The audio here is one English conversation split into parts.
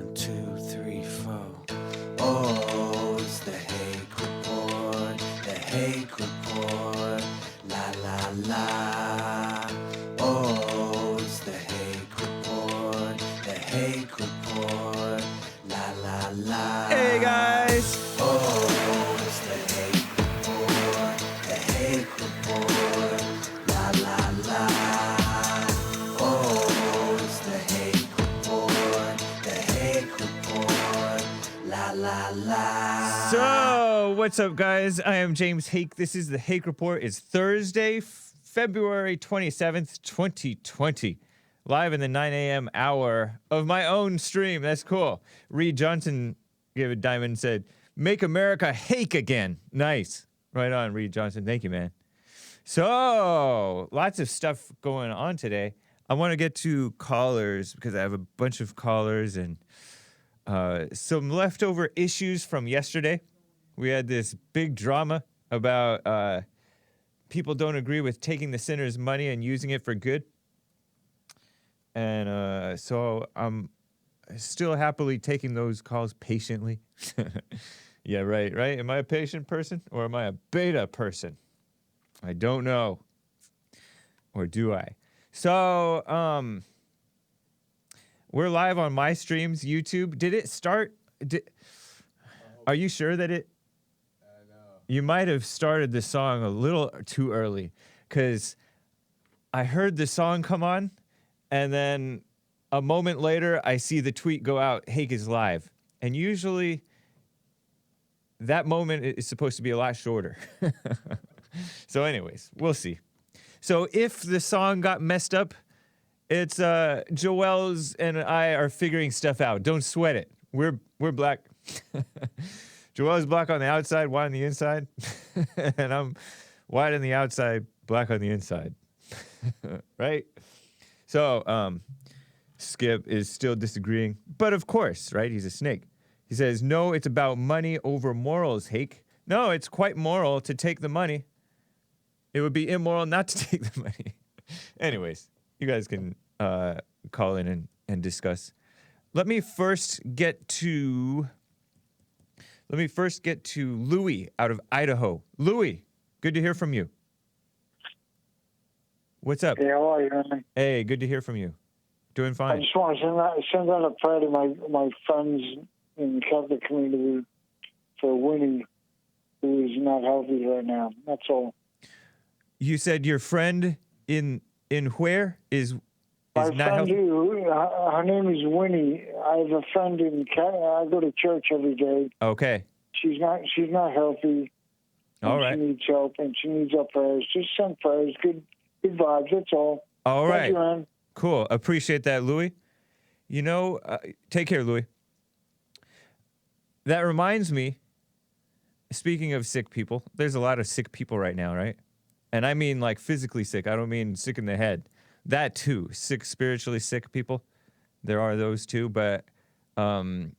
1, 2, 3, 4. Oh, it's the Hake Report. The Hake Report. La la la. Oh, it's the Hake Report. The Hake Report. La la la. Hey guys. Oh, it's the Hake Report. The Hake Report. La la la. Oh, it's the Hake Report. The Hake Report. La la la. So, what's up, guys? I am James Hake. This is the Hake Report. It's Thursday, February 27th, 2020. Live in the 9 a.m. hour of my own stream. That's cool. Reed Johnson gave a diamond and said, "Make America Hake again." Nice. Right on, Reed Johnson. Thank you, man. So, lots of stuff going on today. I want to get to callers because I have a bunch of callers and some leftover issues from yesterday. We had this big drama about people don't agree with taking the sinner's money and using it for good. And so I'm still happily taking those calls patiently. Yeah, right? Am I a patient person or am I a beta person? I don't know. Or do I? So, we're live on my streams, YouTube. Did it start? Are you sure that it? No. You might have started the song a little too early, because I heard the song come on, and then a moment later, I see the tweet go out, Hake is live. And usually, that moment is supposed to be a lot shorter. So anyways, we'll see. So if the song got messed up, it's Joel's and I are figuring stuff out. Don't sweat it. We're black. Joel's black on the outside, white on the inside. And I'm white on the outside, black on the inside. Right? So Skip is still disagreeing. But of course, right? He's a snake. He says, no, it's about money over morals, Hake. No, it's quite moral to take the money. It would be immoral not to take the money. Anyways, you guys can call in and discuss. Let me first get to Louie out of Idaho. Louie, good to hear from you. What's up? Hey, how are you, man? Hey, good to hear from you. Doing I fine. just want to send out a prayer to my friends in the Catholic community for Winnie, who is not healthy right now. That's all. You said your friend in where is My not friend, healthy? her name is Winnie. I have a friend I go to church every day. Okay. She's not healthy. All and right. She needs help, and she needs our prayers. Just send prayers. Good vibes. That's all. All right. Thank you, man. Cool. Appreciate that, Louie. You know, take care, Louie. That reminds me, speaking of sick people, there's a lot of sick people right now, right? And I mean like physically sick. I don't mean sick in the head. That too. Sick, spiritually sick people. There are those too. But our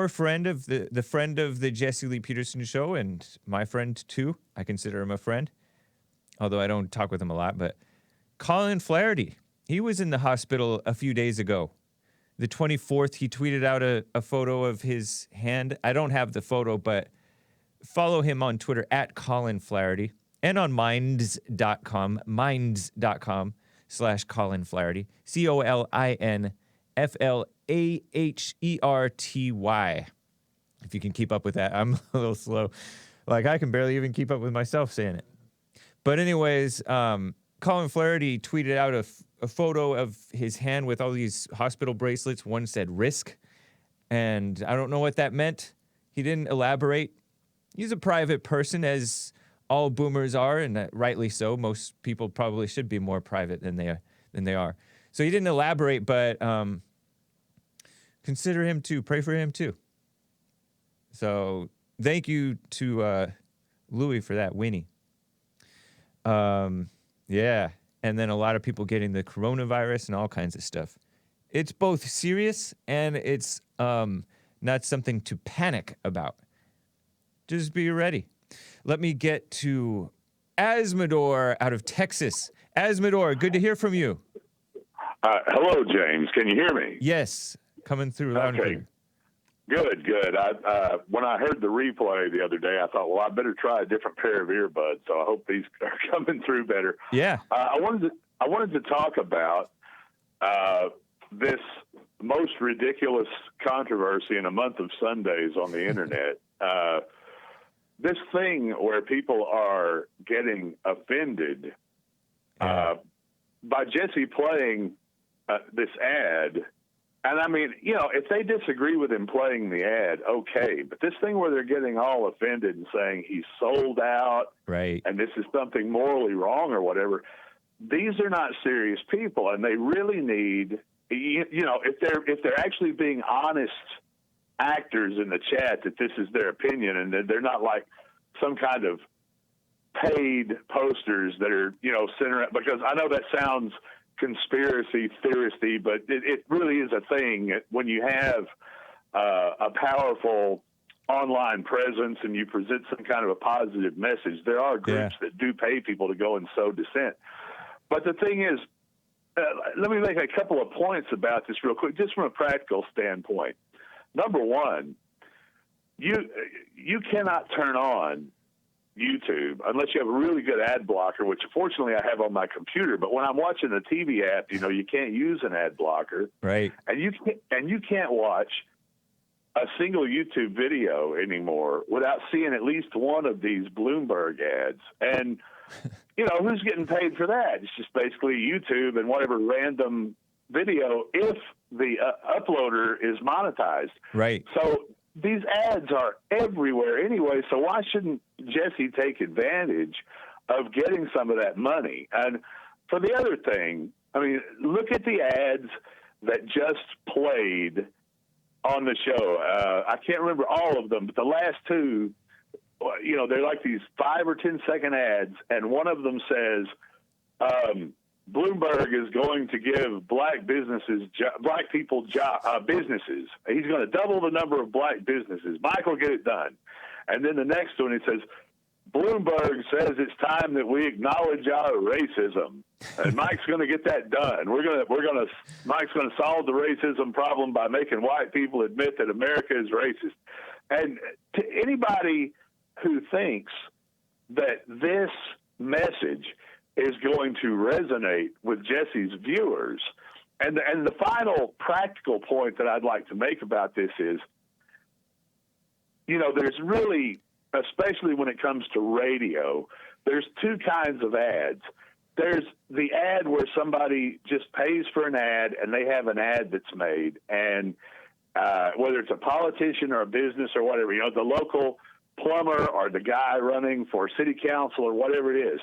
friend of the friend of the Jesse Lee Peterson show, and my friend too, I consider him a friend, although I don't talk with him a lot, but Colin Flaherty, he was in the hospital a few days ago. The 24th, he tweeted out a photo of his hand. I don't have the photo, but follow him on Twitter at Colin Flaherty and on minds.com, minds.com/Colin Flaherty, COLINFLAHERTY. If you can keep up with that, I'm a little slow. Like, I can barely even keep up with myself saying it. But anyways, Colin Flaherty tweeted out a photo of his hand with all these hospital bracelets. One said risk, and I don't know what that meant. He didn't elaborate. He's a private person, as all boomers are, and rightly so. Most people probably should be more private than they are. So he didn't elaborate, but consider him too. Pray for him too. So thank you to Louie for that, Winnie. Yeah, and then a lot of people getting the coronavirus and all kinds of stuff. It's both serious and it's not something to panic about. Just be ready. Let me get to Azzmador out of Texas. Azzmador, good to hear from you. Hello, James. Can you hear me? Yes. Coming through loud and Okay. clear. Good. When I heard the replay the other day, I thought, well, I better try a different pair of earbuds. So I hope these are coming through better. Yeah. I wanted to talk about this most ridiculous controversy in a month of Sundays on the internet. This thing where people are getting offended by Jesse playing this ad. And I mean, if they disagree with him playing the ad, okay. But this thing where they're getting all offended and saying he's sold out, right, and this is something morally wrong or whatever, these are not serious people, and they really need, if they're actually being honest actors in the chat that this is their opinion and that they're not like some kind of paid posters that are, sent around, because I know that sounds conspiracy theoristy, but it really is a thing when you have a powerful online presence and you present some kind of a positive message. There are groups that do pay people to go and sow dissent. But the thing is, let me make a couple of points about this real quick, just from a practical standpoint. Number one, you cannot turn on YouTube unless you have a really good ad blocker, which fortunately I have on my computer. But when I'm watching the TV app, you can't use an ad blocker, right? And you can't watch a single YouTube video anymore without seeing at least one of these Bloomberg ads. And who's getting paid for that? It's just basically YouTube and whatever random video if the uploader is monetized, right? So these ads are everywhere anyway, so why shouldn't Jesse take advantage of getting some of that money? And for the other thing, I mean, look at the ads that just played on the show. I can't remember all of them, but the last two, they're like these 5 or 10 second ads, and one of them says, Bloomberg is going to give black people businesses. He's going to double the number of black businesses. Mike will get it done. And then the next one, it says, Bloomberg says it's time that we acknowledge our racism. And Mike's going to get that done. Mike's going to solve the racism problem by making white people admit that America is racist. And to anybody who thinks that this message is going to resonate with Jesse's viewers. And the final practical point that I'd like to make about this is, there's really, especially when it comes to radio, there's two kinds of ads. There's the ad where somebody just pays for an ad and they have an ad that's made. And whether it's a politician or a business or whatever, the local plumber or the guy running for city council or whatever it is.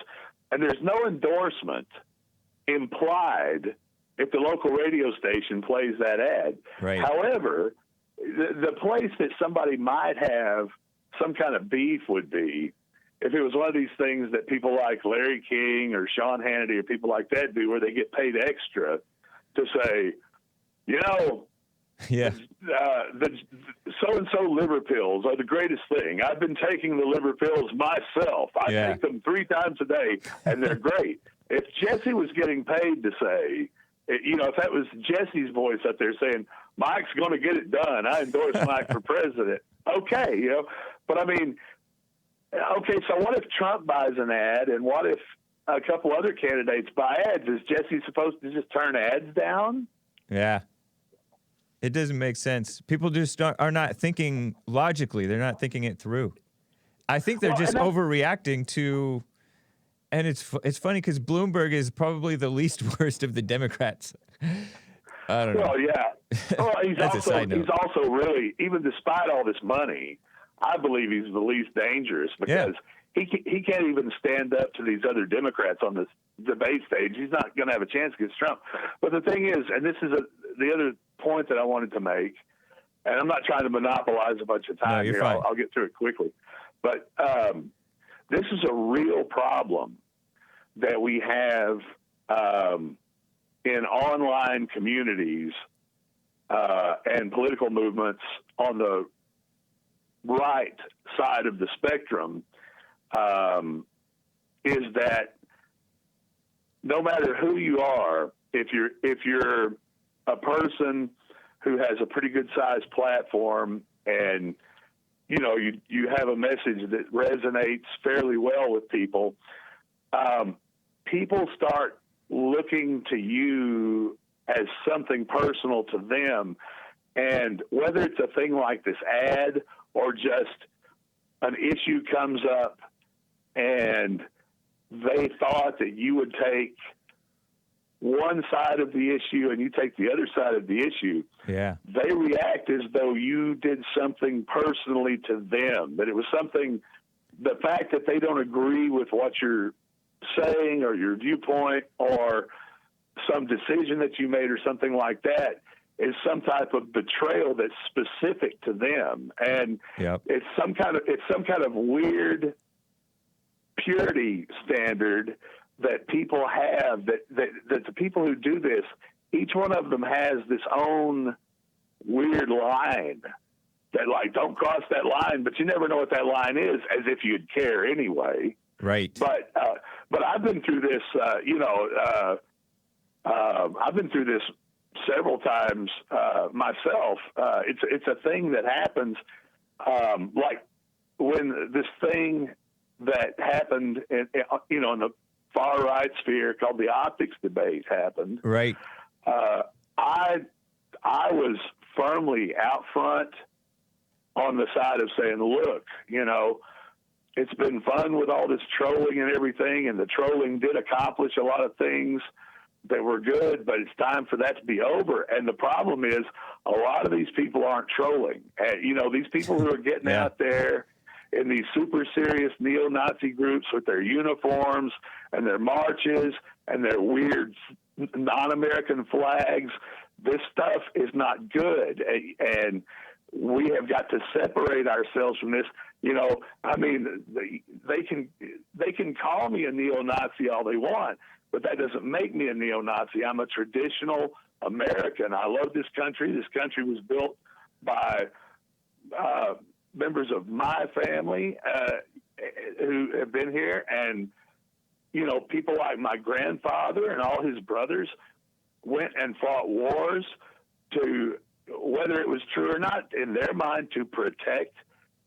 And there's no endorsement implied if the local radio station plays that ad. Right. However, the place that somebody might have some kind of beef would be if it was one of these things that people like Larry King or Sean Hannity or people like that do, where they get paid extra to say, the so-and-so liver pills are the greatest thing. I've been taking the liver pills myself. I take them 3 times a day, and they're great. If Jesse was getting paid to say, if that was Jesse's voice up there saying, Mike's going to get it done, I endorse Mike for president. Okay, But I mean, okay, so what if Trump buys an ad, and what if a couple other candidates buy ads? Is Jesse supposed to just turn ads down? Yeah. It doesn't make sense. People just are not thinking logically. They're not thinking it through. I think they're just overreacting to, and it's funny because Bloomberg is probably the least worst of the Democrats. I don't know. Well, yeah. Well, he's also really, even despite all this money, I believe he's the least dangerous because he can't even stand up to these other Democrats on this debate stage. He's not going to have a chance against Trump. But the thing is, and this is the other point that I wanted to make, and I'm not trying to monopolize a bunch of time here. I'll get through it quickly. But this is a real problem that we have in online communities and political movements on the right side of the spectrum, is that no matter who you are, if you're a person who has a pretty good sized platform, and you have a message that resonates fairly well with people, people start looking to you as something personal to them. And whether it's a thing like this ad or just an issue comes up and they thought that you would take one side of the issue and you take the other side of the issue, they react as though you did something personally to them, that it was something, the fact that they don't agree with what you're saying or your viewpoint or some decision that you made or something like that is some type of betrayal that's specific to them. And it's some kind of weird purity standard that people have, that the people who do this, each one of them has this own weird line that, like, don't cross that line, but you never know what that line is, as if you'd care anyway. Right. But I've been through this, I've been through this several times myself. It's a thing that happens, like when this thing that happened in the far right sphere called the optics debate happened. Right. I was firmly out front on the side of saying, look, it's been fun with all this trolling and everything, and the trolling did accomplish a lot of things that were good, but it's time for that to be over. And the problem is a lot of these people aren't trolling. These people who are getting out there in these super serious neo-Nazi groups with their uniforms and their marches and their weird non-American flags, this stuff is not good. And we have got to separate ourselves from this. They can call me a neo-Nazi all they want, but that doesn't make me a neo-Nazi. I'm a traditional American. I love this country. This country was built by members of my family who have been here, and people like my grandfather and all his brothers went and fought wars to, whether it was true or not, in their mind, to protect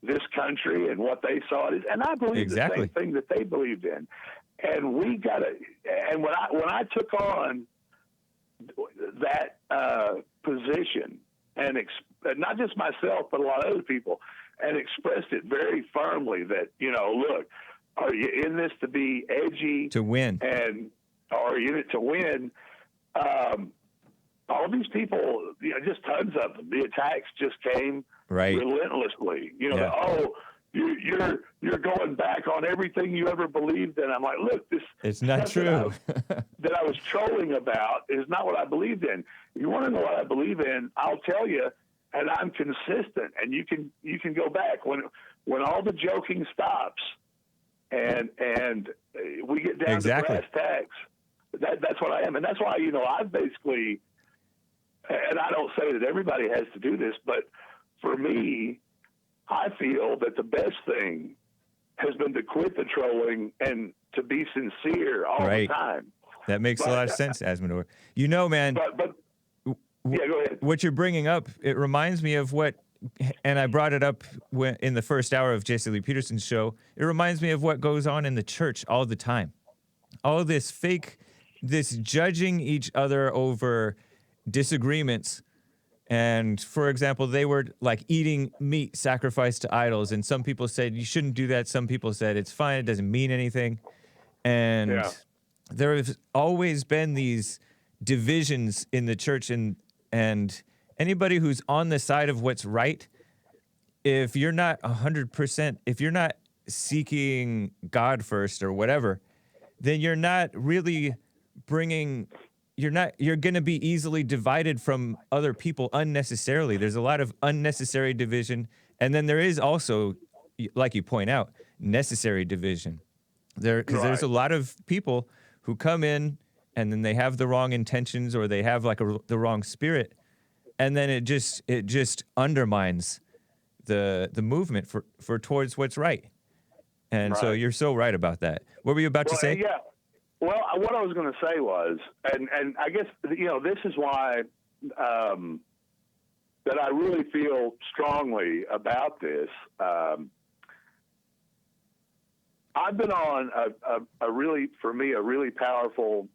this country and what they saw it as. And I believe the same thing that they believed in. And we got to. And when I took on that position, and not just myself, but a lot of other people, and expressed it very firmly that, look, are you in this to be edgy, to win, and are you in it to win? All these people, just tons of them. The attacks just came relentlessly. You're going back on everything you ever believed in. I'm like, look, this it's not true. that I was trolling about is not what I believed in. If you want to know what I believe in, I'll tell you, and I'm consistent. And you can go back when all the joking stops, and we get down to brass tacks. That's what I am, and that's why I've basically, and I don't say that everybody has to do this, but for me, I feel that the best thing has been to quit the trolling and to be sincere all the time. That makes a lot of sense, Azzmador. Man. But yeah, go ahead. What you're bringing up, it reminds me of and I brought it up in the first hour of JLP Peterson's show. It reminds me of what goes on in the church all the time. All this this judging each other over disagreements. And for example, they were like eating meat sacrificed to idols. And some people said, you shouldn't do that. Some people said, it's fine. It doesn't mean anything. And there have always been these divisions in the church, and anybody who's on the side of what's right, if you're not 100%, if you're not seeking God first or whatever, then you're not really you're going to be easily divided from other people unnecessarily. There's a lot of unnecessary division. And then there is also, like you point out, necessary division. Because there's a lot of people who come in and then they have the wrong intentions, or they have the wrong spirit. And then it just undermines the movement for towards what's right. And so you're so right about that. What were you about to say? Yeah. Well, what I was going to say was, and I guess, this is why that I really feel strongly about this. I've been on a really powerful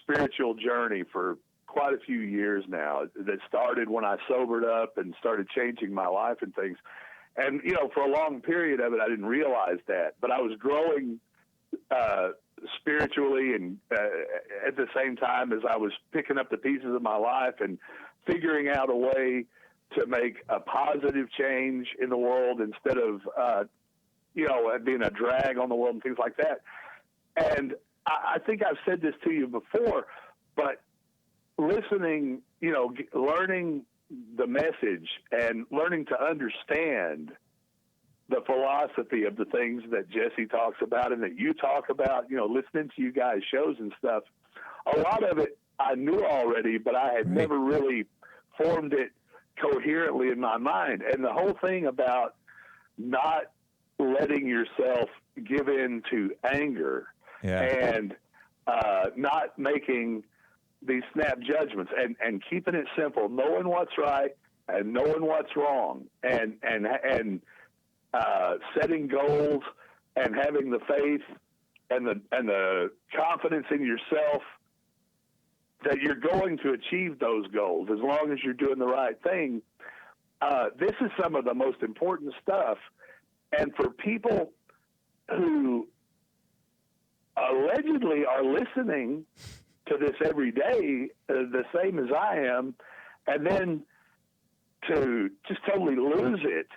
spiritual journey for quite a few years now that started when I sobered up and started changing my life and things. And, for a long period of it, I didn't realize that, but I was growing spiritually and at the same time as I was picking up the pieces of my life and figuring out a way to make a positive change in the world instead of, being a drag on the world and things like that. And I think I've said this to you before, but listening, learning the message and learning to understand the philosophy of the things that Jesse talks about and that you talk about, listening to you guys' shows and stuff, a lot of it I knew already, but I had never really formed it coherently in my mind. And the whole thing about not letting yourself give in to anger and not making these snap judgments and keeping it simple, knowing what's right and knowing what's wrong, and setting goals and having the faith and the confidence in yourself that you're going to achieve those goals as long as you're doing the right thing. This is some of the most important stuff. And for people who allegedly are listening to this every day, the same as I am, and then to just totally lose it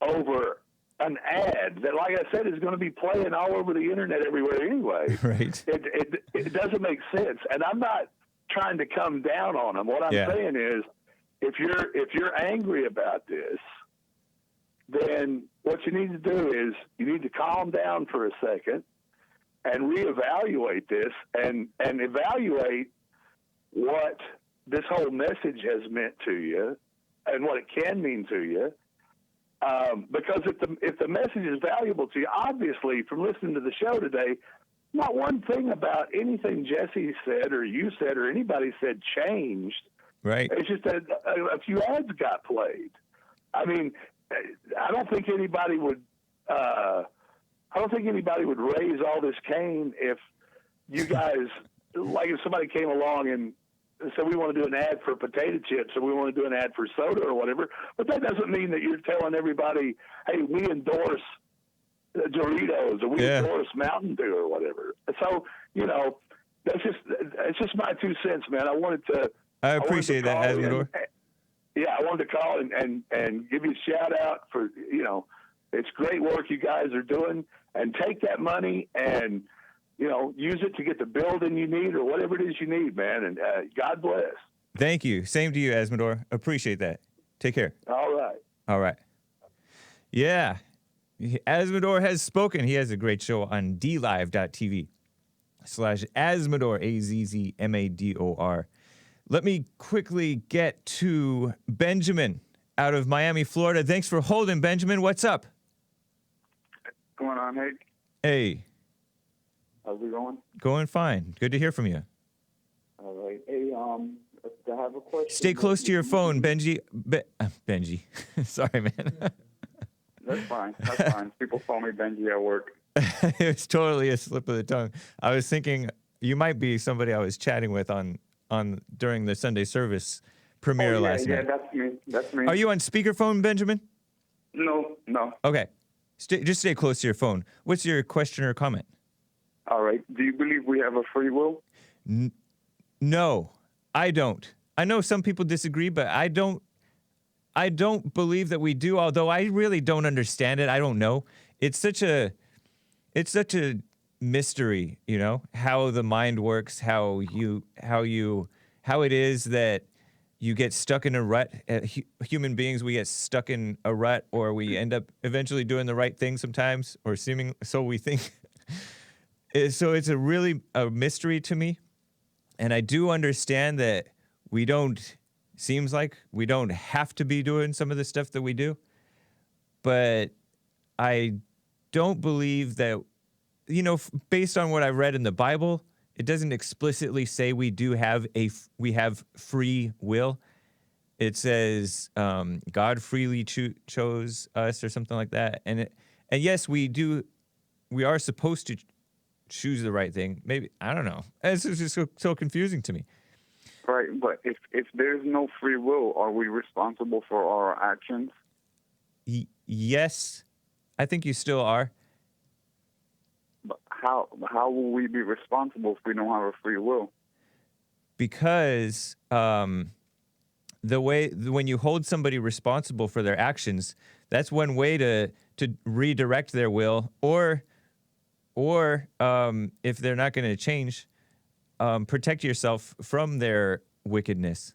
over an ad that, like I said, is going to be playing all over the internet everywhere anyway. Right. It doesn't make sense. And I'm not trying to come down on them. What I'm saying is, if you're angry about this, then what you need to do is you need to calm down for a second and reevaluate this and evaluate what this whole message has meant to you and what it can mean to you. Because if the message is valuable to you, obviously from listening to the show today, not one thing about anything Jesse said or you said or anybody said changed. Right. It's just that a few ads got played. I mean, I don't think anybody would raise all this cane if you guys, like if somebody came along and said we want to do an ad for potato chips or we want to do an ad for soda or whatever, but that doesn't mean that you're telling everybody, hey, we endorse Doritos or we endorse Mountain Dew or whatever. So, it's just my 2 cents, man. I appreciate that, Azzmador. I wanted to call and give you a shout out for, it's great work you guys are doing, and take that money and, use it to get the building you need or whatever it is you need, man. And God bless. Thank you. Same to you, Azzmador. Appreciate that. Take care. All right. All right. Yeah. Azzmador has spoken. He has a great show on dlive.tv/Azzmador, Azzmador. Let me quickly get to Benjamin out of Miami, Florida. Thanks for holding, Benjamin. What's up? What's going on, Hake? Hey. How's it going? Going fine. Good to hear from you. All right. Hey, I have a question. Stay close to your phone, Benji. Benji. Sorry, man. That's fine. That's fine. People call me Benji at work. It's totally a slip of the tongue. I was thinking you might be somebody I was chatting with on during the Sunday service premiere last night. Yeah, that's me. That's me. Are you on speakerphone, Benjamin? No. Okay. Just stay close to your phone. What's your question or comment? All right. Do you believe we have a free will? No, I don't. I know some people disagree, but I don't believe that we do, although I really don't understand it. I don't know. It's such a mystery, how the mind works, how it is that you get stuck in a rut. Human beings, we get stuck in a rut, or we end up eventually doing the right thing sometimes, or so we think. So it's a mystery to me. And I do understand that seems like we don't have to be doing some of the stuff that we do. But I don't believe that, based on what I read in the Bible, it doesn't explicitly say we have free will. it says God freely chose us or something like that. And yes, we are supposed to choose the right thing. Maybe, I don't know. It's just so confusing to me. Right, but if there's no free will, are we responsible for our actions? Yes, I think you still are. But how will we be responsible if we don't have a free will? Because when you hold somebody responsible for their actions, that's one way to redirect their will, or if they're not going to change, protect yourself from their wickedness.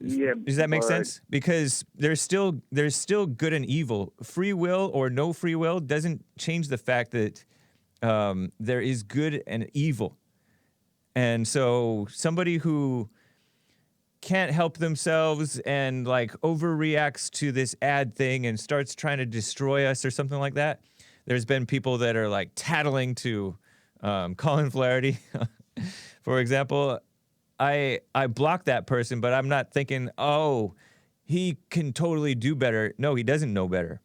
Yeah, Does that make but- sense? Because there's still good and evil. Free will or no free will doesn't change the fact that there is good and evil. And so somebody who can't help themselves and like overreacts to this ad thing and starts trying to destroy us or something like that. There's been people that are like tattling to Colin Flaherty, for example. I block that person, but I'm not thinking, oh, he can totally do better. No, he doesn't know better.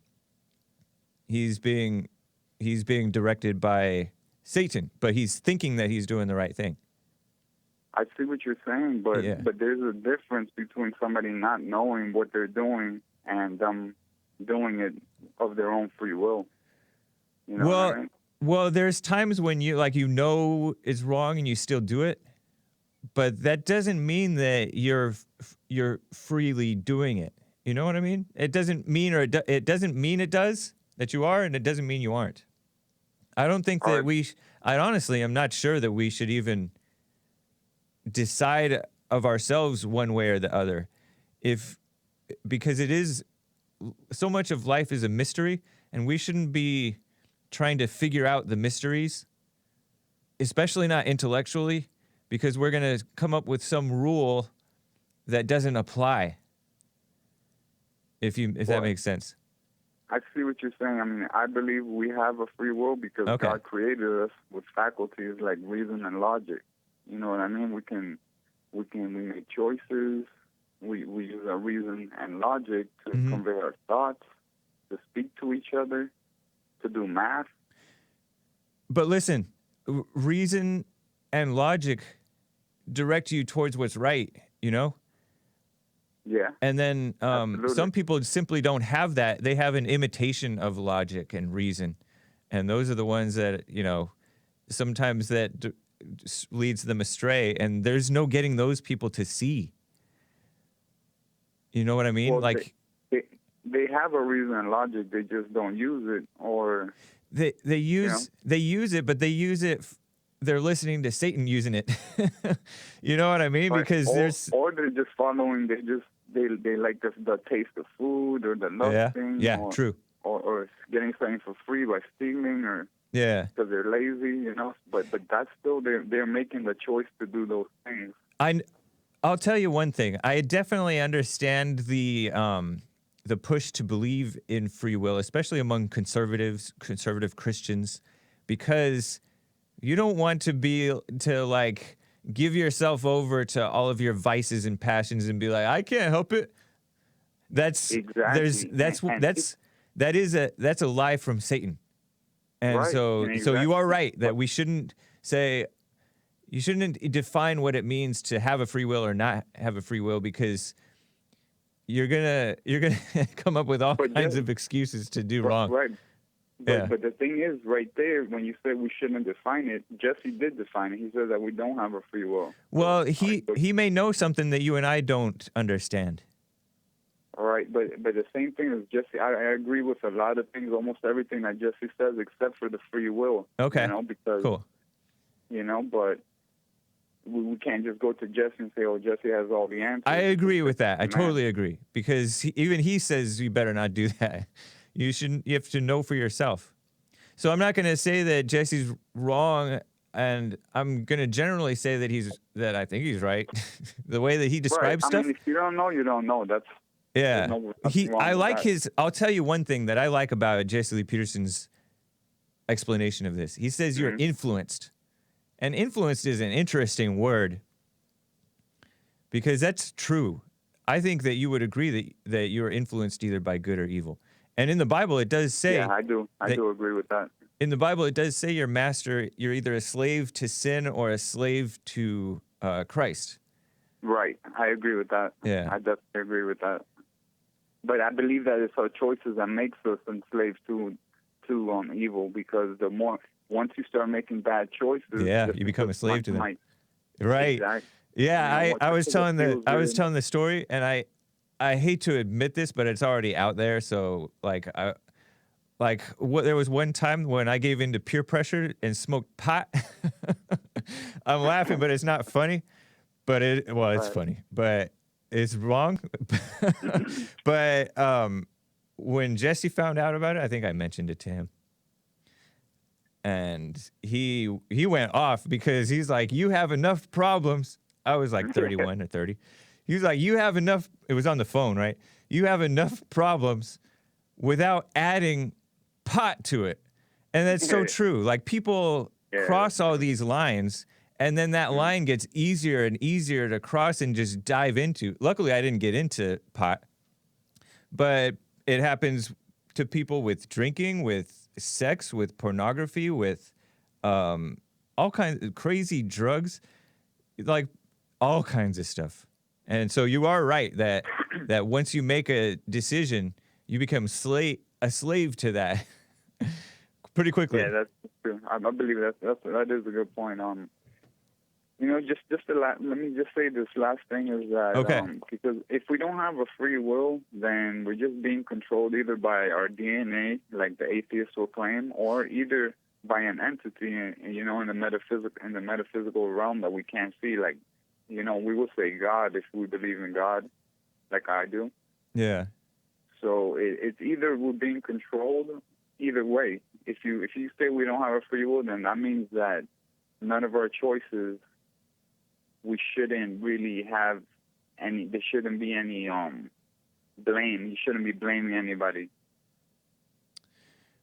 He's being directed by Satan, but he's thinking that he's doing the right thing. I see what you're saying, but Yeah. but there's a difference between somebody not knowing what they're doing and them doing it of their own free will. You know what I mean? Well, there's times when you know it's wrong and you still do it, but that doesn't mean that you're freely doing it. You know what I mean? It doesn't mean, or it doesn't mean it does, that you are, and it doesn't mean you aren't. I don't think that I honestly am not sure that we should even decide of ourselves one way or the other, because it is so much of life is a mystery, and we shouldn't be trying to figure out the mysteries, especially not intellectually, because we're going to come up with some rule that doesn't apply. If that makes sense. I see what you're saying. I mean, I believe we have a free will because Okay. God created us with faculties like reason and logic. You know what I mean? We make choices. We use our reason and logic to convey our thoughts, to speak to each other, to do math. But listen, reason and logic direct you towards what's right, you know? Yeah. And then Absolutely. some people simply don't have that. They have an imitation of logic and reason. And those are the ones that, sometimes that leads them astray. And there's no getting those people to see. You know what I mean? Well, like they have a reason and logic. They just don't use it, or they use it, but they use it. They're listening to Satan using it. You know what I mean? Because or they're just following. They like the taste of food or the love thing. Yeah, or, true. Or getting something for free by stealing, or because they're lazy. But that's still they're making the choice to do those things. I'll tell you one thing. I definitely understand the push to believe in free will, especially among conservative Christians, because you don't want to give yourself over to all of your vices and passions and be like, I can't help it. That's a lie from Satan. And right. so Exactly. you are right that we shouldn't say. You shouldn't define what it means to have a free will or not have a free will, because you're gonna come up with all kinds of excuses to do wrong. Right. Yeah. But the thing is, right there, when you said we shouldn't define it, Jesse did define it. He said that we don't have a free will. Well, he may know something that you and I don't understand. All right, but the same thing as Jesse. I agree with a lot of things, almost everything that Jesse says, except for the free will. Okay. Because cool. But we can't just go to Jesse and say, "Oh, Jesse has all the answers." I agree with that. I totally agree, because even he says you better not do that. You have to know for yourself. So I'm not going to say that Jesse's wrong, and I'm going to generally say that I think he's right. The way that he describes stuff. I mean, if you don't know, you don't know. That's I'll tell you one thing that I like about Jesse Lee Peterson's explanation of this. He says you're influenced. And influenced is an interesting word, because that's true. I think that you would agree that you're influenced either by good or evil. And in the Bible, it does say. Yeah, I do. I do agree with that. In the Bible, it does say your master, you're either a slave to sin or a slave to Christ. Right. I agree with that. Yeah. I definitely agree with that. But I believe that it's our choices that makes us enslaved to evil, because once you start making bad choices, you become a slave to them. Right. Exactly. Yeah, I was telling the story, and I hate to admit this, but it's already out there. So there was one time when I gave in to peer pressure and smoked pot. I'm laughing, but it's not funny. But it's funny, but it's wrong. But when Jesse found out about it, I think I mentioned it to him. And he went off because he's like, you have enough problems. I was like 31 or 30. He was like, you have enough. It was on the phone, right? You have enough problems without adding pot to it. And that's so true. Like, people cross all these lines, and then that line gets easier and easier to cross and just dive into. Luckily, I didn't get into pot, but it happens to people with drinking, with sex, with pornography, with all kinds of crazy drugs, like all kinds of stuff. And so you are right that once you make a decision, you become a slave to that pretty quickly. Yeah, that's true. I believe that is a good point. Let me just say this last thing is that because if we don't have a free will, then we're just being controlled either by our DNA, like the atheists will claim, or either by an entity, in the metaphysical realm that we can't see. Like, we will say God if we believe in God, like I do. Yeah. So it's either we're being controlled either way. If you say we don't have a free will, then that means that none of our choices, we shouldn't really have any. There shouldn't be any blame. You shouldn't be blaming anybody.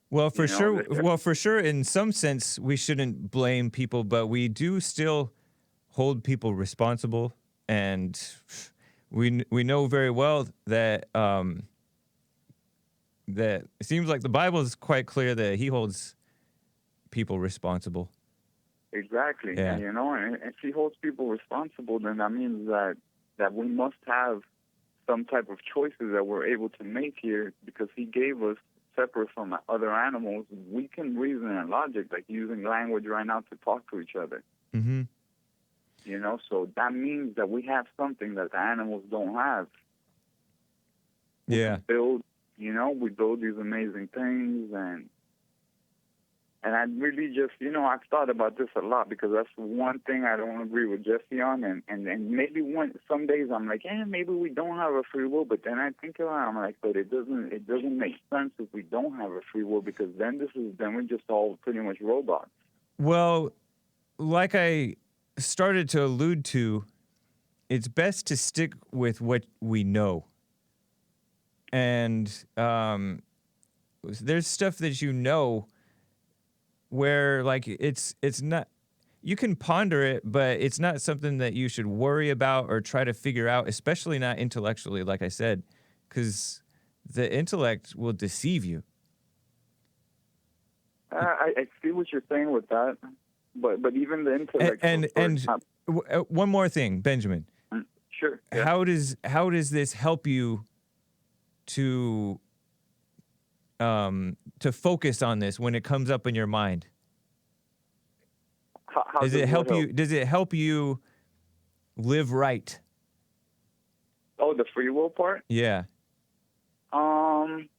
Well, for sure, in some sense, we shouldn't blame people, but we do still hold people responsible, and we know very well that that it seems like the Bible is quite clear that He holds people responsible. Exactly. Yeah. And if He holds people responsible, then that means that we must have some type of choices that we're able to make here, because He gave us, separate from other animals, we can reason and logic, like using language right now to talk to each other. Mm-hmm. So that means that we have something that the animals don't have. Yeah. We build these amazing things, and I really just, I've thought about this a lot, because that's one thing I don't agree with Jesse on, and maybe some days I'm like, maybe we don't have a free will, but then I think about it, I'm like, but it doesn't make sense if we don't have a free will, because then we're just all pretty much robots. Well, like I started to allude to, it's best to stick with what we know. And there's stuff that where, like, it's not, you can ponder it, but it's not something that you should worry about or try to figure out, especially not intellectually, like I said, because the intellect will deceive you. I see what you're saying with that, but even the intellect. And one more thing, Benjamin. Sure. Yeah. How does this help you to focus on this when it comes up in your mind? How does it help you? Does it help you live right? Oh, the free will part? Yeah. I'm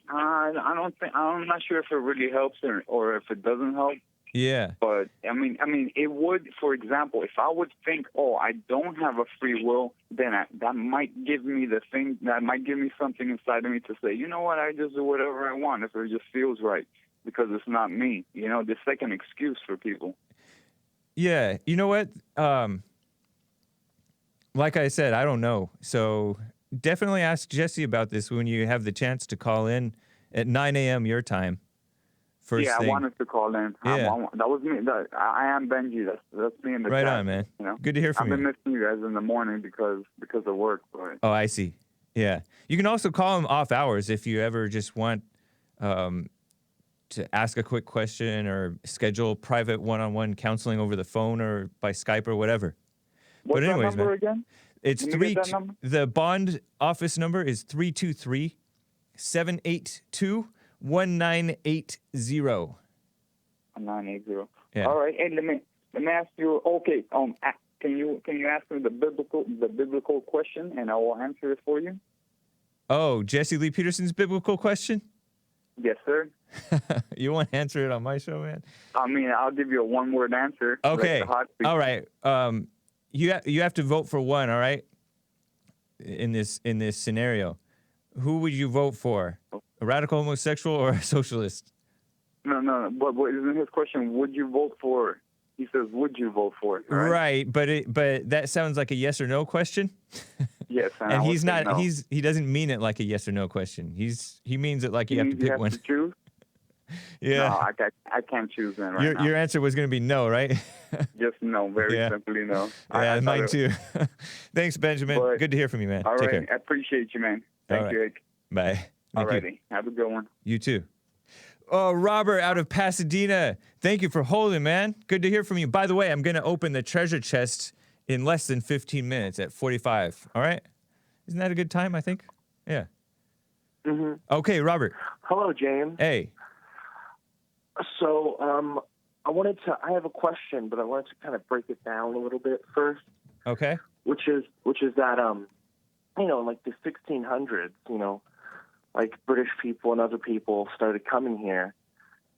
not sure if it really helps or if it doesn't help. Yeah. But I mean, it would. For example, if I would think, I don't have a free will, then that might give me something inside of me to say, you know what, I just do whatever I want if it just feels right, because it's not me. This like an excuse for people. Yeah. You know what? Like I said, I don't know. So definitely ask Jesse about this when you have the chance to call in at 9 a.m. your time first I thing. wanted to call in. Yeah. That was me. I am Benji. That's me in the Right chat. on, man. You know? Good to hear from I've been you. missing you guys in the morning because of work. But Oh, I see. Yeah. You can also call him off hours if you ever just want to ask a quick question or schedule private one-on-one counseling over the phone or by Skype or whatever. what's But anyways, that number man, again? it's Let me get that number. the bond office number is 323-782-1980. 980. Yeah. All right. Hey, let me ask you. Okay. Can you ask me the biblical question, and I will answer it for you? Oh, Jesse Lee Peterson's biblical question? Yes, sir. You want to answer it on my show, man? I mean, I'll give you a one-word answer. Okay. Like the hot seat. All right. You have to vote for one, all right? In this scenario. Who would you vote for? A radical homosexual or a socialist? No. But isn't his question? Would you vote for? He says, "Would you vote for it?" Right, but that sounds like a yes or no question. Yes, And he's not. No. He doesn't mean it like a yes or no question. He means it like you have to pick one. To choose? Yeah. No, I can't choose then right now. Your answer was going to be no, right? Just no. Very Yeah. simply no. Yeah, mine thought too. Thanks, Benjamin. But- Good to hear from you, man. All Take right. care. I appreciate you, man. All Thank right. you, Hake. Bye. Thank you. Alrighty. Have a good one. You too. Oh, Robert out of Pasadena. Thank you for holding, man. Good to hear from you. By the way, I'm going to open the treasure chest in less than 15 minutes at 45. All right? Isn't that a good time, I think? Yeah. Mm-hmm. Okay, Robert. Hello, James. Hey. So, I have a question, but I wanted to kind of break it down a little bit first, Okay. which is that, in like the 1600s, like British people and other people started coming here,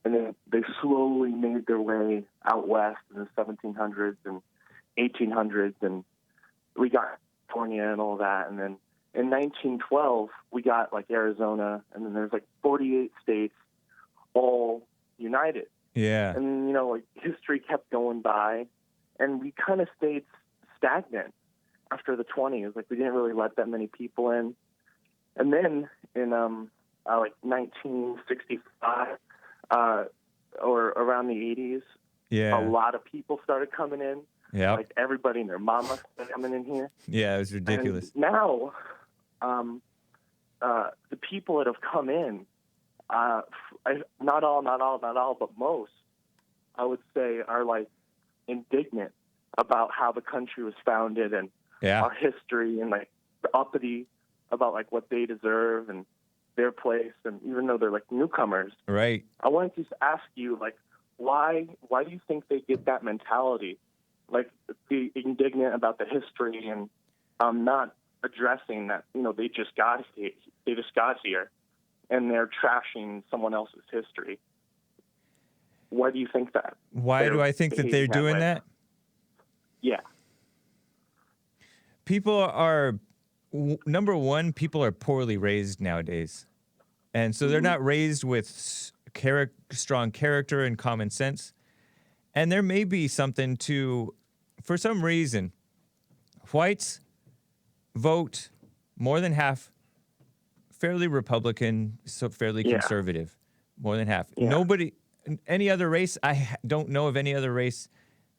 and then they slowly made their way out west in the 1700s and 1800s, and we got California and all that, and then in 1912 we got like Arizona, and then there's like 48 states all united. Yeah. And, like history kept going by, and we kind of stayed stagnant after the 20s. Like we didn't really let that many people in. And then in like 1965 or around the 80s, Yeah. a lot of people started coming in. Yeah. Like everybody and their mama started coming in here. Yeah, it was ridiculous. And now, the people that have come in, not all, but most, I would say, are like indignant about how the country was founded and Yeah. our history, and like uppity about like what they deserve and their place. And even though they're like newcomers, Right. I wanted to just ask you, like, why do you think they get that mentality? Like, be indignant about the history and not addressing that, they just got here and they're trashing someone else's history. Why do you think that? Why do I think that they're doing way? that? Yeah. People are, number one, people are poorly raised nowadays. And so they're not raised with strong character and common sense. And there may be something to, for some reason, whites vote more than half fairly Republican, so fairly conservative, more than half. Yeah. Nobody, any other race, I don't know of any other race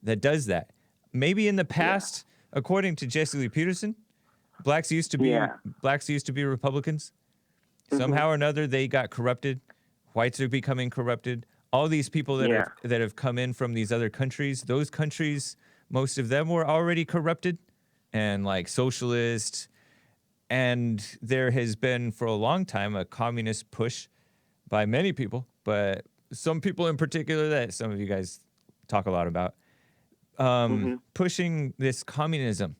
that does that. Maybe in the past, according to Jesse Lee Peterson, blacks used to be Republicans. Somehow or another, they got corrupted. Whites are becoming corrupted. All these people that have come in from these other countries, those countries, most of them were already corrupted and like socialist. And there has been for a long time a communist push by many people, but some people in particular that some of you guys talk a lot about, pushing this communism.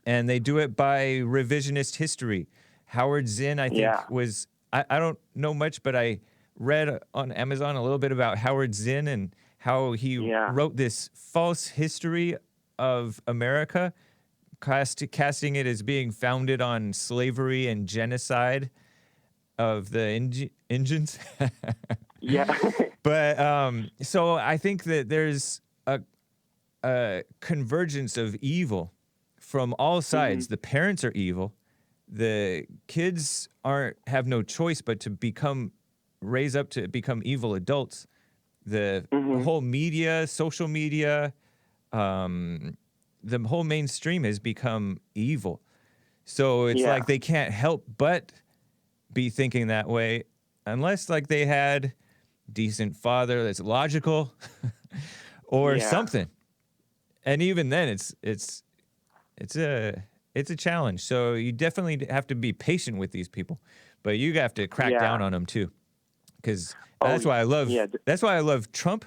And they do it by revisionist history. Howard Zinn, I think, was, I don't know much, but I read on Amazon a little bit about Howard Zinn and how he wrote this false history of America, casting it as being founded on slavery and genocide of the Indians. Yeah. But so I think that there's a convergence of evil from all sides. The parents are evil. The kids have no choice but to raise up to become evil adults. The whole media, social media, the whole mainstream has become evil. So it's like they can't help but be thinking that way unless like they had decent father that's logical or something. And even then it's a challenge. So you definitely have to be patient with these people, but you have to crack down on them too. Cuz that's why I love Trump,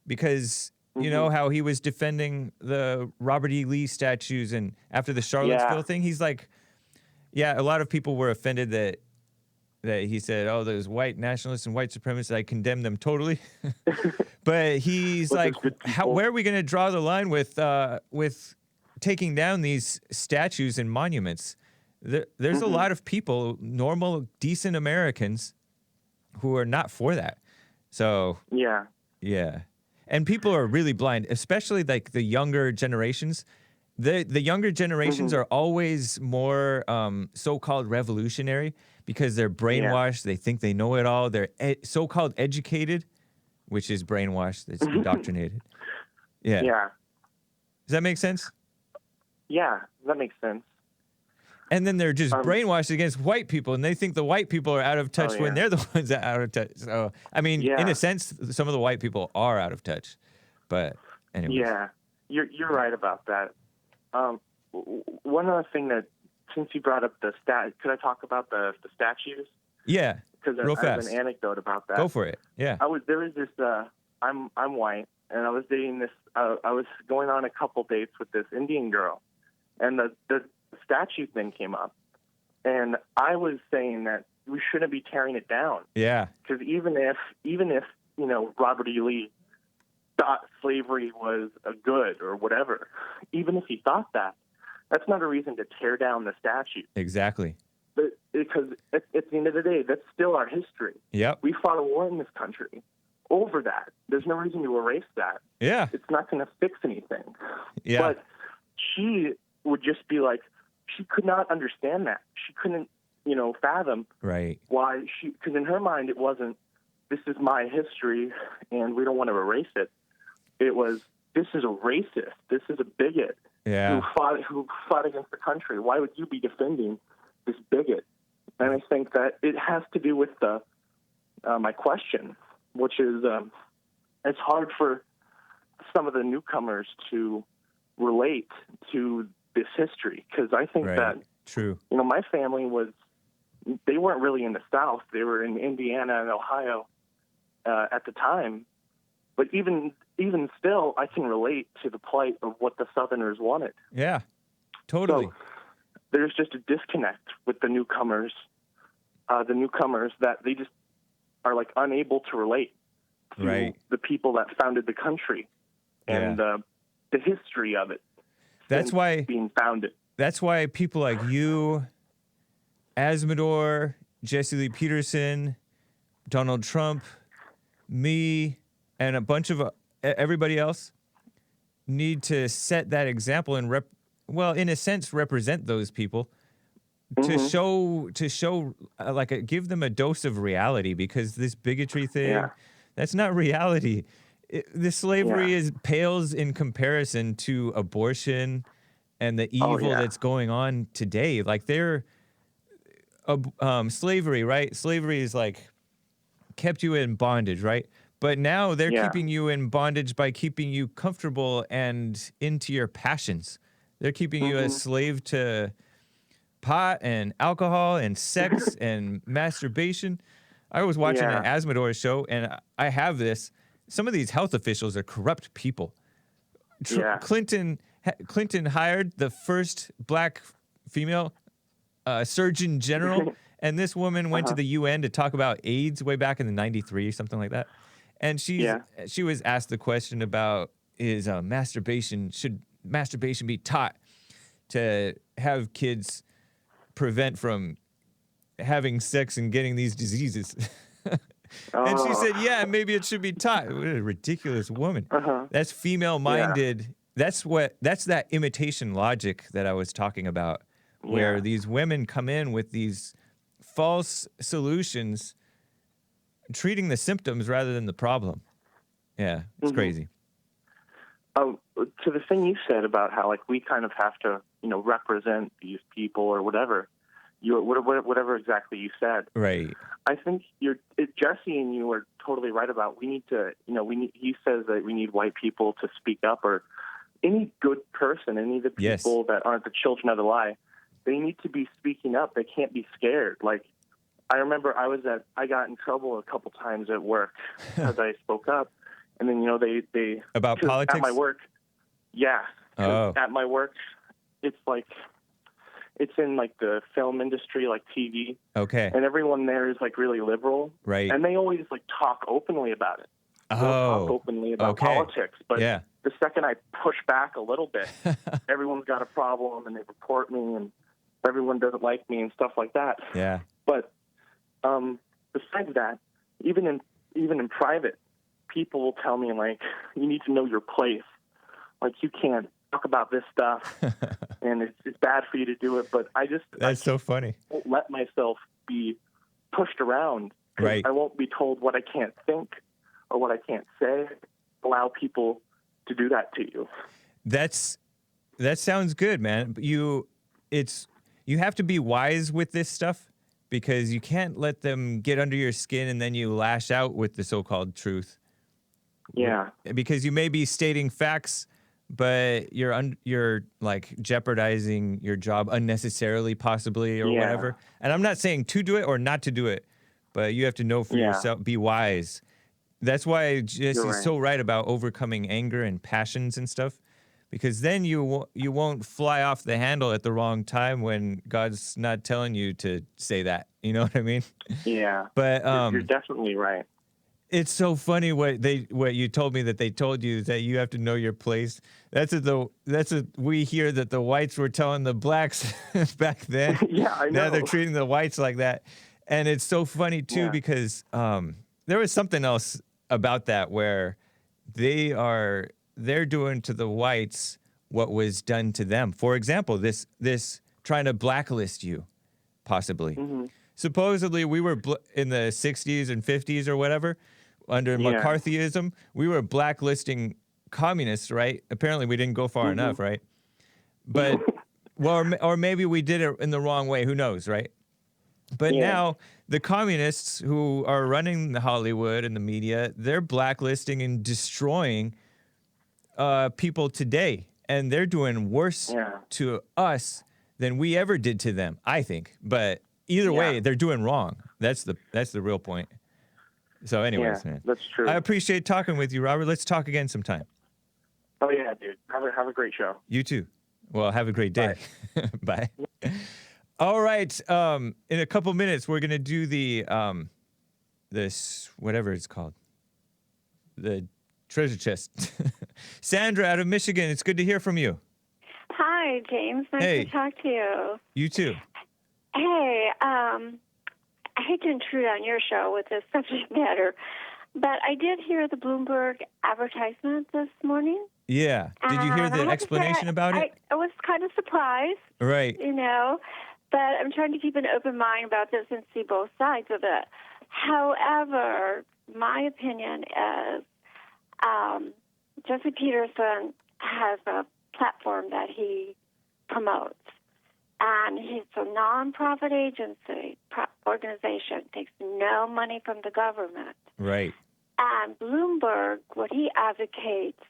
because you know how he was defending the Robert E. Lee statues, and after the Charlottesville thing, he's like, a lot of people were offended that he said, oh, those white nationalists and white supremacists, I condemn them totally. But he's like, where are we going to draw the line with taking down these statues and monuments? There's a lot of people, normal, decent Americans, who are not for that. So yeah. And people are really blind, especially like the younger generations. The younger generations are always more so-called revolutionary because they're brainwashed. They think they know it all. They're so-called educated, which is brainwashed. That's indoctrinated. Yeah. Does that make sense? Yeah, that makes sense. And then they're just brainwashed against white people, and they think the white people are out of touch when they're the ones that are out of touch. So, I mean, in a sense, some of the white people are out of touch. But anyway. Yeah, you're right about that. One other thing that, since you brought up could I talk about the statues? Yeah, because I have an anecdote about that. Go for it. Yeah. There was this. I'm white, and I was dating this. I was going on a couple dates with this Indian girl, and the statue thing came up, and I was saying that we shouldn't be tearing it down. Yeah. Because even if Robert E. Lee thought slavery was a good or whatever, even if he thought that, that's not a reason to tear down the statue. Exactly. But because at the end of the day, that's still our history. Yep. We fought a war in this country over that. There's no reason to erase that. Yeah. It's not going to fix anything. Yeah. But she would just be like, she could not understand that. She couldn't, fathom why because in her mind it wasn't, this is my history and we don't want to erase it. It was, this is a racist. This is a bigot who fought against the country. Why would you be defending this bigot? And I think that it has to do with my question, which is it's hard for some of the newcomers to relate to this history, because I think that my family they weren't really in the South. They were in Indiana and Ohio at the time. But even still, I can relate to the plight of what the Southerners wanted. Yeah, totally. So there's just a disconnect with the newcomers that they just are like unable to relate to the people that founded the country and the history of it. That's why being founded. That's why people like you, Azzmador, Jesse Lee Peterson, Donald Trump, me, and a bunch of everybody else need to set that example and in a sense, represent those people to show give them a dose of reality, because this bigotry thing, that's not reality. The slavery pales in comparison to abortion and the evil that's going on today. Like slavery, right? Slavery is like kept you in bondage, right? But now they're keeping you in bondage by keeping you comfortable and into your passions. They're keeping you a slave to pot and alcohol and sex and masturbation. I was watching an Azzmador show, and I have this. Some of these health officials are corrupt people. Clinton hired the first black female surgeon general, and this woman went to the UN to talk about AIDS way back in the '93, something like that. And she was asked the question about should masturbation be taught to have kids prevent from having sex and getting these diseases. And she said, maybe it should be taught. What a ridiculous woman. That's female-minded. That's that imitation logic that I was talking about, where these women come in with these false solutions, treating the symptoms rather than the problem. Yeah, it's crazy. To the thing you said about how like we kind of have to, represent these people or whatever, whatever exactly you said. Right. I think Jesse and you are totally right about we need to, he says that we need white people to speak up, or any good person, any of the people that aren't the children of the lie, they need to be speaking up. They can't be scared. Like, I remember I got in trouble a couple times at work because I spoke up, and then, they about politics at my work. Yeah. Oh. At my work, it's like, it's in like the film industry, like TV. Okay. And everyone there is like really liberal. Right. And they always like talk openly about it. They'll talk openly about politics. But the second I push back a little bit, everyone's got a problem and they report me and everyone doesn't like me and stuff like that. Yeah. But besides that, even in private, people will tell me like, you need to know your place. Like, you can't talk about this stuff, and it's bad for you to do it. But that's so funny. Won't let myself be pushed around. Right. I won't be told what I can't think or what I can't say. Allow people to do that to you. That sounds good, man. You have to be wise with this stuff, because you can't let them get under your skin and then you lash out with the so-called truth. Yeah. Because you may be stating facts, but you're like jeopardizing your job unnecessarily, possibly, or whatever. And I'm not saying to do it or not to do it, but you have to know for yourself, be wise. That's why Jesse's so right about overcoming anger and passions and stuff, because then you won't fly off the handle at the wrong time when God's not telling you to say that. You know what I mean? Yeah. But you're definitely right. It's so funny what you told me that they told you, that you have to know your place. That's we hear that the whites were telling the blacks back then. Yeah, I know. Now they're treating the whites like that. And it's so funny too, because there was something else about that where they're doing to the whites what was done to them. For example, this trying to blacklist you, possibly. Mm-hmm. Supposedly, we were in the 60s and 50s or whatever, under McCarthyism, we were blacklisting communists, right? Apparently, we didn't go far enough, right? But, or maybe we did it in the wrong way. Who knows, right? But now, the communists who are running Hollywood and the media, they're blacklisting and destroying people today. And they're doing worse to us than we ever did to them, I think. But either way, they're doing wrong. That's the real point. So anyways, man. That's true. I appreciate talking with you, Robert. Let's talk again sometime. Oh, yeah, dude. Have a great show. You too. Well, have a great day. Bye. All right. In a couple minutes, we're going to do the, this, whatever it's called, the treasure chest. Sandra out of Michigan, it's good to hear from you. Hi, James. Nice to talk to you. You too. Hey, I hate to intrude on your show with this subject matter, but I did hear the Bloomberg advertisement this morning. Yeah. Did you hear the explanation about it? I was kind of surprised. Right. But I'm trying to keep an open mind about this and see both sides of it. However, my opinion is Jesse Peterson has a platform that he promotes. And it's a nonprofit organization, takes no money from the government. Right. And Bloomberg, what he advocates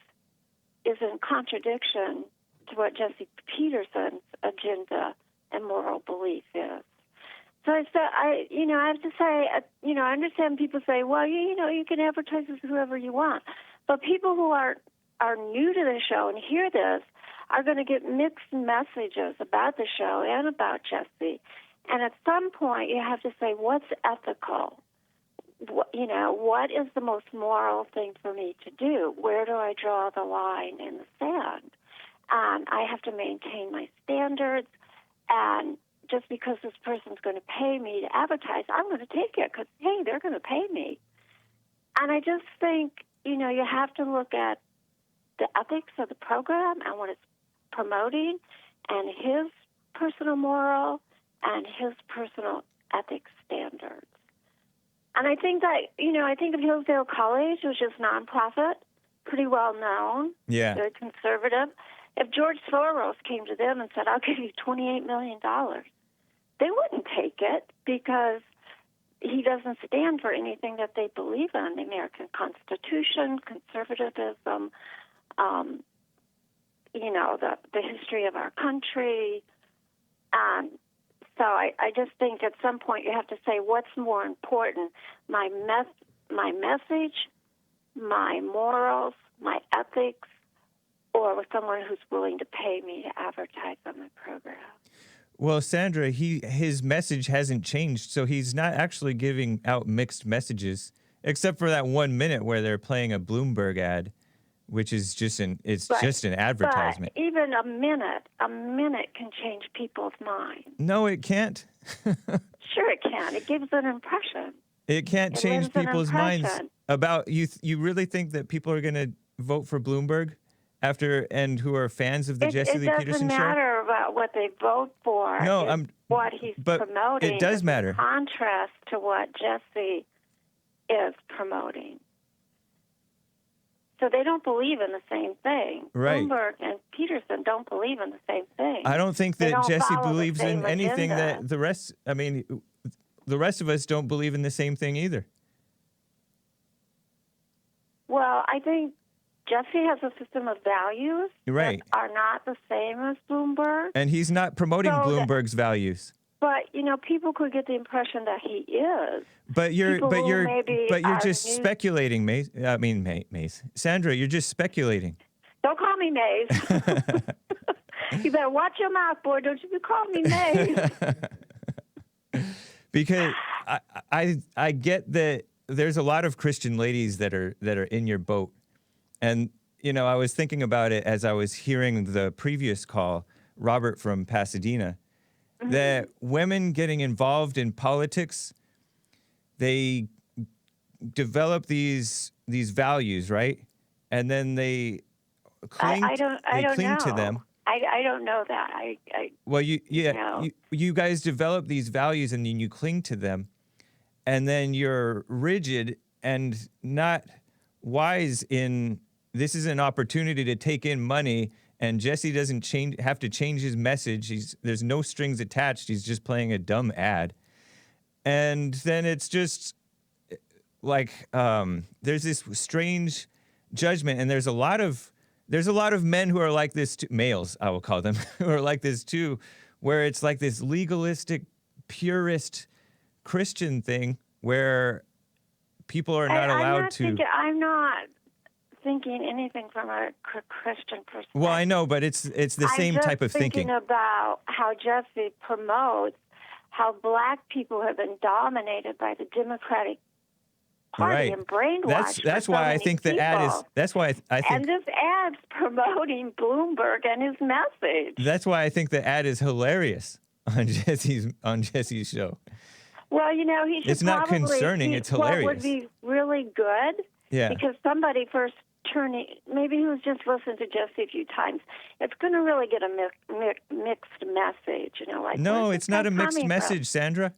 is in contradiction to what Jesse Peterson's agenda and moral belief is. So I have to say, I understand people say, well, you can advertise with whoever you want. But people who are new to the show and hear this are going to get mixed messages about the show and about Jesse. And at some point, you have to say, what's ethical? What is the most moral thing for me to do? Where do I draw the line in the sand? And I have to maintain my standards. And just because this person's going to pay me to advertise, I'm going to take it because, hey, they're going to pay me. And I just think, you have to look at the ethics of the program and what it's promoting, and his personal moral and his personal ethics standards. And I think that, I think of Hillsdale College, which is nonprofit, pretty well known, Yeah. very conservative. If George Soros came to them and said, I'll give you $28 million, they wouldn't take it because he doesn't stand for anything that they believe in, the American Constitution, conservatism, the history of our country. So I just think at some point you have to say, what's more important, my message, my morals, my ethics, or with someone who's willing to pay me to advertise on my program? Well, Sandra, his message hasn't changed, so he's not actually giving out mixed messages, except for that 1 minute where they're playing a Bloomberg ad, which is just an advertisement. But even a minute can change people's minds. No, it can't. Sure, it can. It gives an impression. It can't It change leaves an people's minds impression. about you. You really think that people are going to vote for Bloomberg and who are fans of the Jesse Lee Peterson It doesn't show? matter about what they vote for. No, what he's but promoting. it does is matter. In contrast to what Jesse is promoting. So they don't believe in the same thing. Right. Bloomberg and Peterson don't believe in the same thing. I don't think They that don't Jesse follow the believes in same anything agenda. that the rest of us don't believe in the same thing either. Well, I think Jesse has a system of values Right. that are not the same as Bloomberg. And he's not promoting So Bloomberg's values. But, people could get the impression that he is. But you're People who maybe are just news- speculating, Mace. Mace. Sandra, you're just speculating. Don't call me Maze. You better watch your mouth, boy. Don't you be calling me Maze. Because I get that there's a lot of Christian ladies that are in your boat. And, I was thinking about it as I was hearing the previous call, Robert from Pasadena, that women getting involved in politics, they develop these values, right? And then they cling to them. I don't know that. Well, you guys develop these values and then you cling to them, and then you're rigid and not wise in this is an opportunity to take in money, and Jesse doesn't have to change his message. There's no strings attached. He's just playing a dumb ad. And then it's just like there's this strange judgment, and there's a lot of men who are like this too, males, I will call them, who are like this too, where it's like this legalistic, purist Christian thing where people are not allowed to. I'm not thinking anything from a Christian perspective. Well, I know, but it's the same type of thinking. I'm just thinking about how Jesse promotes how black people have been dominated by the Democratic Party Right. and brainwashed. That's why I think the ad is. That's why I think. And this ad's promoting Bloomberg and his message. That's why I think the ad is hilarious on Jesse's show. Well, he should. It's not probably concerning, see it's hilarious. What would be really good? Yeah. Because somebody first maybe who's just listened to Jesse a few times, it's going to really get a mixed message. Like No, where's it's this not guy a mixed coming message, from? Sandra.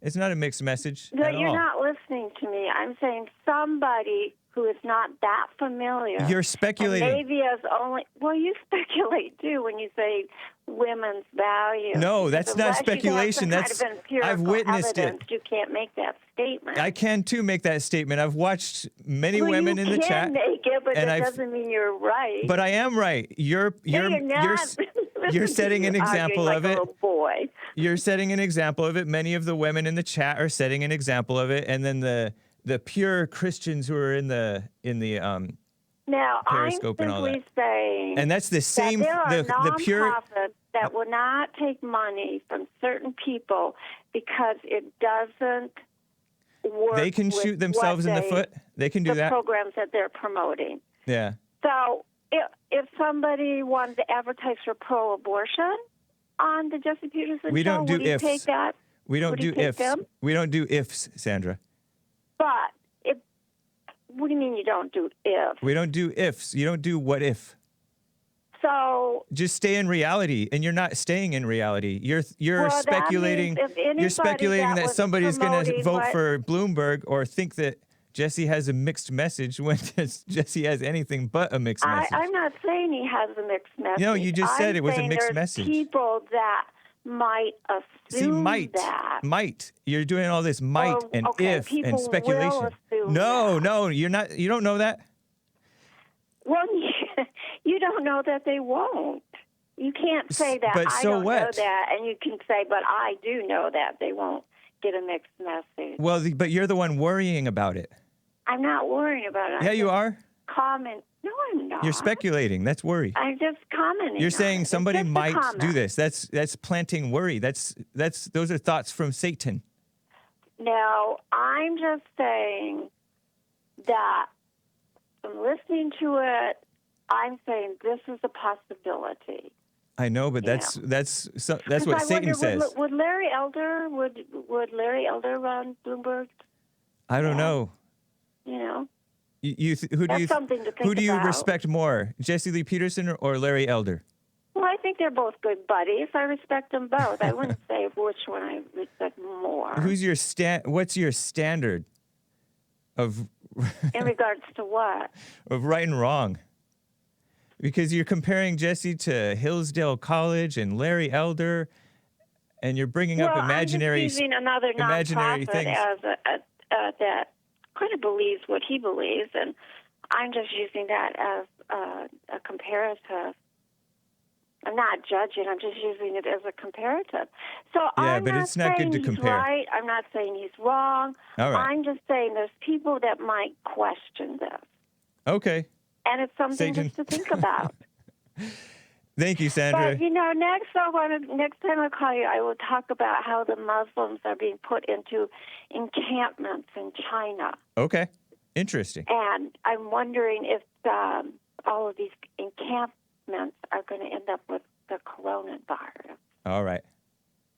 It's not a mixed message No, at you're all. not listening to me. I'm saying somebody who is not that familiar. You're speculating. And maybe as only. Well, you speculate too when you say women's values. No, that's not Unless speculation. You have some kind of empirical I've witnessed evidence, it. You can't make that statement. I can too make that statement. I've watched many Well, women you in the can chat. make it, but and that I've- doesn't mean you're right. But I am right. You're not. you're setting an example like of a it. little boy. You're setting an example of it. Many of the women in the chat are setting an example of it, and then the pure Christians who are in the Now, Periscope I'm and all simply saying and that's the same that there are the pure nonprofits that will not take money from certain people because it doesn't work. they can with shoot themselves in the foot. They can do the that. programs that they're promoting. Yeah. So if somebody wanted to advertise for pro-abortion on the Jesse Peterson We show, don't do would you ifs. take that? We don't Would do you take ifs. them? We don't do ifs, Sandra. But what do you mean you don't do if? We don't do ifs. You don't do what if. So just stay in reality, and you're not staying in reality. You're well, speculating. That means if anybody You're speculating that was somebody's going to promoting vote what- for Bloomberg or think that Jesse has a mixed message when Jesse has anything but a mixed message. I'm not saying he has a mixed message. No, you just said I'm it was a saying mixed there's message. People that might assume that. Might. You're doing all this might Or, and okay, if people and speculation. will assume No, that. no, you're not. You don't know that. Well, you don't know that they won't. You can't say that But I so don't know what? that, and you can say, but I do know that they won't get a mixed message. Well, but you're the one worrying about it. I'm not worrying about it. Yeah, you are. Comment. No, I'm not. You're speculating. That's worry. I'm just commenting. You're on saying it. somebody It's just a might comment. do this. That's planting worry. Those are thoughts from Satan. No, I'm just saying that from listening to it, I'm saying this is a possibility. I know, but that's what Satan says. Would Larry Elder would Larry Elder run Bloomberg? I don't know. You know, Who something to think do you about. respect more, Jesse Lee Peterson or Larry Elder? Well, I think they're both good buddies. I respect them both. I wouldn't say which one I respect more. What's your standard of In regards to what? of right and wrong? Because you're comparing Jesse to Hillsdale College and Larry Elder, and you're bringing up imaginary I'm just using another imaginary nonprofit things. as that kind of believes what he believes, and I'm just using that as a comparative. I'm not judging. I'm just using it as a comparative. So Yeah, I'm but not it's not saying good to he's compare. right. I'm not saying he's wrong. All right. I'm just saying there's people that might question this, Okay. and it's something Satan. just to think about. Thank you, Sandra. But, next time I call you, I will talk about how the Muslims are being put into encampments in China. Okay. Interesting. And I'm wondering if all of these encampments are going to end up with the coronavirus. All right.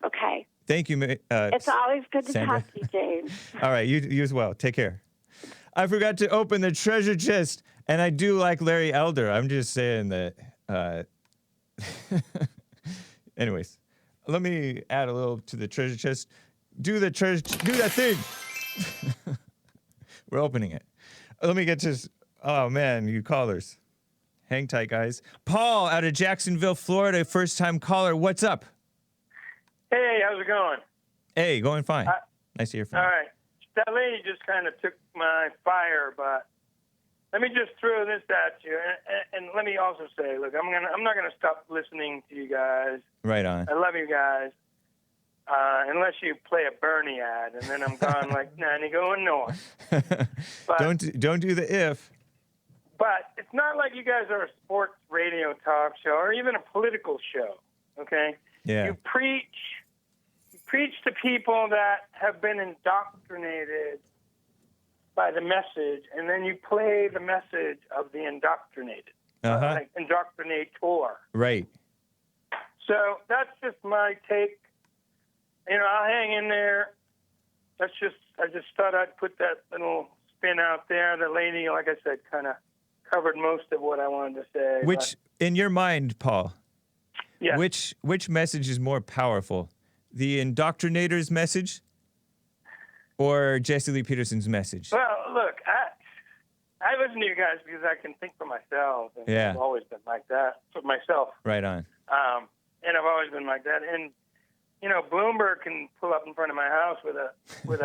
Okay. Thank you. It's always good to Sandra. talk to you, James. All right. You as well. Take care. I forgot to open the treasure chest, and I do like Larry Elder. I'm just saying that. Anyways, let me add a little to the treasure chest. Do that thing. We're opening it. Let me get to. Oh man, you callers, hang tight, guys. Paul out of Jacksonville, Florida, first-time caller. What's up? Hey, how's it going? Hey, going fine. Nice to hear from All you. right. That lady just kind of took my fire, but let me just throw this at you, and let me also say, look, I'm not gonna stop listening to you guys. Right on. I love you guys, unless you play a Bernie ad, and then I'm gone like nanny going north. But, Don't do the if. But it's not like you guys are a sports radio talk show or even a political show. Okay. Yeah. You preach to people that have been indoctrinated by the message, and then you play the message of the indoctrinated, like indoctrinator. Right. So that's just my take. I'll hang in there. I just thought I'd put that little spin out there. The lady, like I said, kind of covered most of what I wanted to say. Which, in your mind, Paul, yeah. which message is more powerful? The indoctrinator's message or Jesse Lee Peterson's message? Well, look, I listen to you guys because I can think for myself. And Yeah. I've always been like that for myself. Right on. And I've always been like that. And, Bloomberg can pull up in front of my house with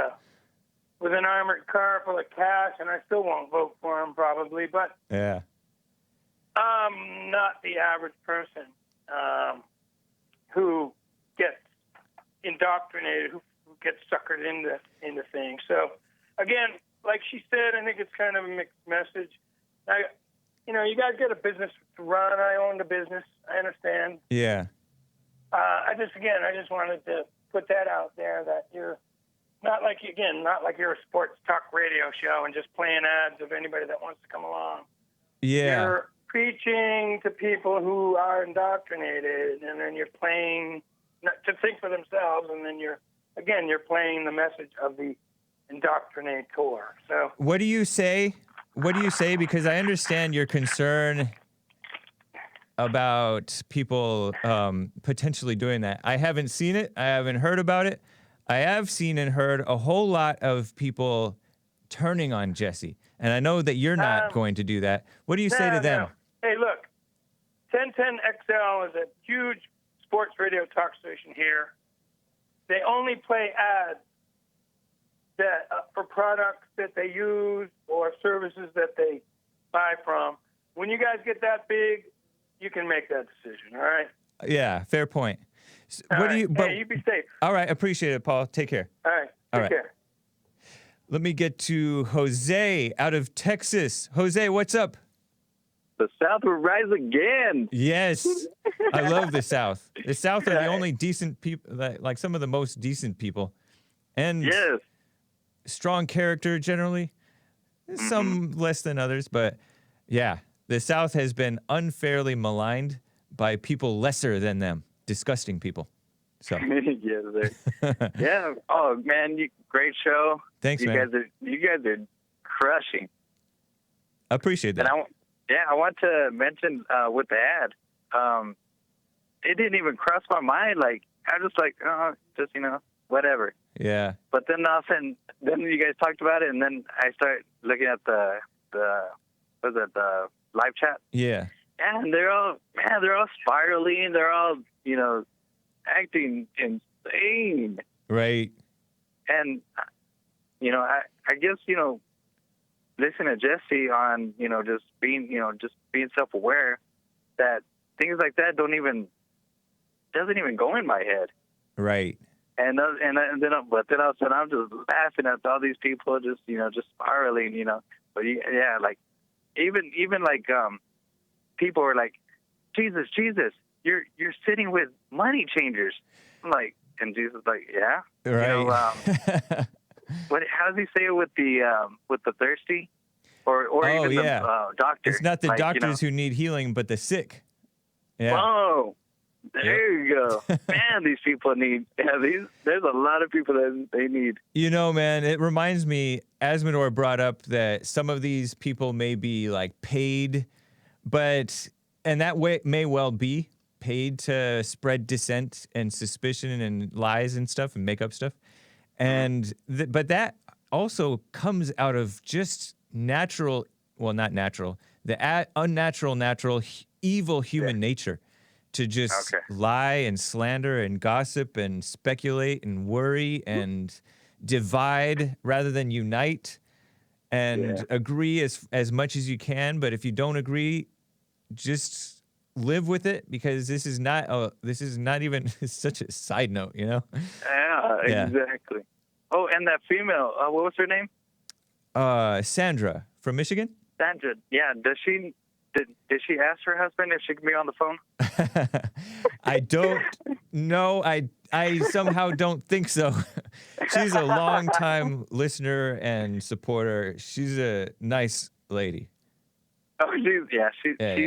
an armored car full of cash, and I still won't vote for him probably. But Yeah. I'm not the average person who gets indoctrinated, who gets suckered into things. So, again, like she said, I think it's kind of a mixed message. You guys got a business to run. I own the business. I understand. Yeah. I just wanted to put that out there that you're not like you're a sports talk radio show and just playing ads of anybody that wants to come along. Yeah. You're preaching to people who are indoctrinated, and then you're playing to think for themselves, and then you're playing the message of the indoctrinator. So What do you say? Because I understand your concern about people potentially doing that. I haven't seen it. I haven't heard about it. I have seen and heard a whole lot of people turning on Jesse. And I know that you're not going to do that. What do you say to them? No. Hey, look, 1010XL is a huge sports radio talk station here. They only play ads that for products that they use or services that they buy from. When you guys get that big, you can make that decision, all right? Yeah, fair point. Hey, you be safe. All right, appreciate it, Paul. Take care. All right, take care. Let me get to Jose out of Texas. Jose, what's up? The South will rise again. Yes. I love the South. The South are the only decent people, like some of the most decent people. And strong character generally. Some less than others, but yeah, the South has been unfairly maligned by people lesser than them. Disgusting people. So. Yeah. Oh man, great show. Thanks, man. You guys are crushing. I appreciate that. And I want to mention with the ad, it didn't even cross my mind. Like I was just like, just whatever. Yeah. But then all of a sudden, then you guys talked about it, and then I started looking at the live chat. Yeah. And they're all spiraling. They're all acting insane. Right. And I guess listen to Jesse on just being self-aware that things like that doesn't even go in my head. Right. But then all of a sudden I'm just laughing at all these people just spiraling. But yeah, like even like people are like, Jesus, you're sitting with money changers. I'm like, and Jesus is like, yeah, right. How does he say it with the thirsty, or even the doctor? It's not the doctors who need healing, but the sick. Yeah. Oh, there you go, man. These people need. There's a lot of people that they need. Man, it reminds me. Azzmador brought up that some of these people may be like paid, and that way may well be paid to spread dissent and suspicion and lies and stuff and make up stuff. And but that also comes out of just natural, well, not natural, the unnatural, evil human nature to just lie and slander and gossip and speculate and worry and divide rather than unite and agree as much as you can. But if you don't agree, just live with it, because this is not even such a side note, Yeah, exactly. Oh, and that female, what was her name? Sandra from Michigan. Sandra, yeah. Did she ask her husband if she can be on the phone? I don't know. I somehow don't think so. She's a longtime listener and supporter. She's a nice lady. Oh, she's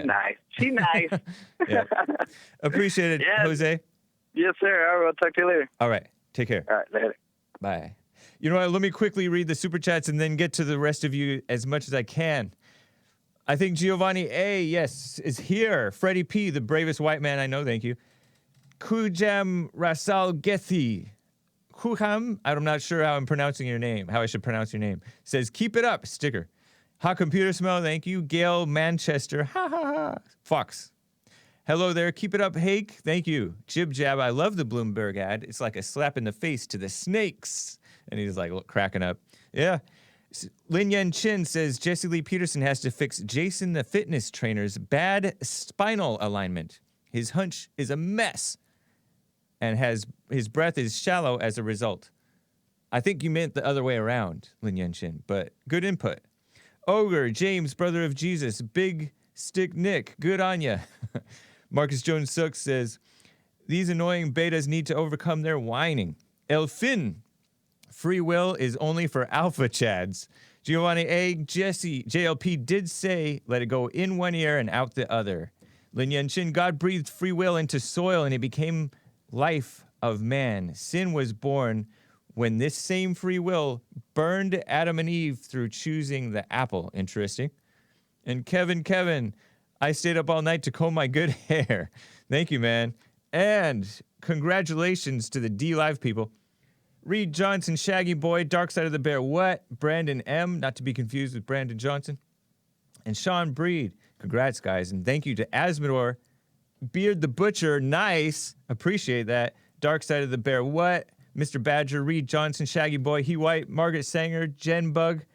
nice. She's nice. Yeah. Appreciate it, Jose. Yes, sir. All right, I'll talk to you later. All right. Take care. All right, later. Bye. You know what? Let me quickly read the super chats and then get to the rest of you as much as I can. I think Giovanni A, is here. Freddie P, the bravest white man I know, thank you. Kujam Rasal Gethi. Kuham, I'm not sure how I should pronounce your name. Says, keep it up, sticker. Hot Computer Smell, thank you. Gail Manchester, ha ha ha. Fox. Hello there, keep it up, Hake, thank you. Jib Jab, I love the Bloomberg ad. It's like a slap in the face to the snakes. And he's like cracking up. Yeah. Lin Yen Chin says Jesse Lee Peterson has to fix Jason the fitness trainer's bad spinal alignment. His hunch is a mess and his breath is shallow as a result. I think you meant the other way around, Lin Yen Chin, but good input. Ogre, James, brother of Jesus, Big Stick Nick, good on ya. Marcus Jones Sook says, these annoying betas need to overcome their whining. Elfin, free will is only for alpha chads. Giovanni A. Jesse, JLP did say, let it go in one ear and out the other. Lin Yen Chin, God breathed free will into soil and it became life of man. Sin was born when this same free will burned Adam and Eve through choosing the apple. Interesting. And Kevin, I stayed up all night to comb my good hair. Thank you, man. And congratulations to the D Live people. Reed Johnson, Shaggy Boy, Dark Side of the Bear, what? Brandon M, not to be confused with Brandon Johnson. And Sean Breed. Congrats, guys. And thank you to Azzmador, Beard the Butcher, nice. Appreciate that. Dark Side of the Bear, what? Mr. Badger, Reed Johnson, Shaggy Boy, He White, Margaret Sanger, Jen Bug,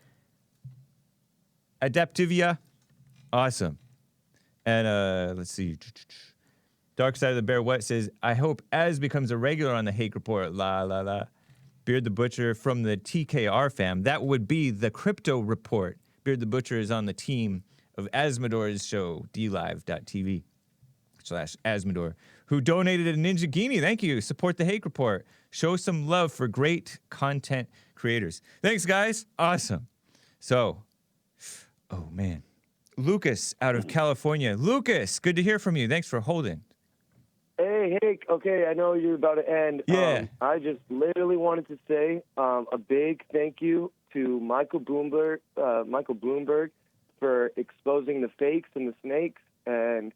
Adaptivia. Awesome. And let's see. Dark Side of the Bear, what? Says, I hope Az becomes a regular on the Hake Report. La, la, la. Beard the Butcher from the TKR fam. That would be the Crypto Report. Beard the Butcher is on the team of Azzmador's show, dlive.tv/Azzmador, who donated a Ninja Guinea. Thank you. Support the Hake Report. Show some love for great content creators. Thanks, guys. Awesome. So, oh, man. Lucas out of California. Lucas, good to hear from you. Thanks for holding. Hey, Hake. Okay, I know you're about to end. Yeah. I just literally wanted to say a big thank you to Michael Bloomberg for exposing the fakes and the snakes and,